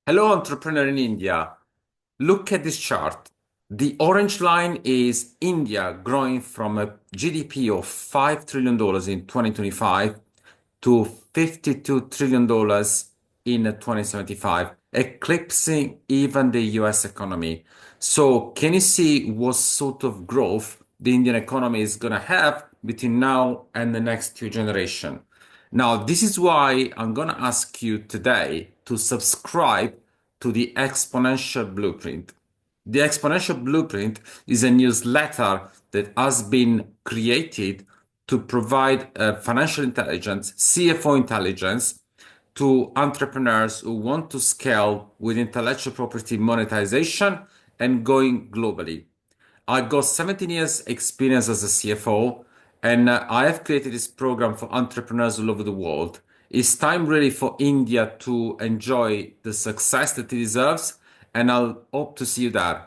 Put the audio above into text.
Hello, entrepreneur in India. Look at this chart. The orange line is India growing from a GDP of $5 trillion in 2025 to $52 trillion in 2075, eclipsing even the US economy. So, can you see what sort of growth the Indian economy is going to have between now and the next two generations? Now, this is why I'm going to ask you today to subscribe to the Exponential Blueprint. The Exponential Blueprint is a newsletter that has been created to provide financial intelligence, CFO intelligence to entrepreneurs who want to scale with intellectual property monetization and going globally. I got 17 years experience as a CFO, and I have created this program for entrepreneurs all over the world. It's time really for India to enjoy the success that it deserves, and I'll hope to see you there.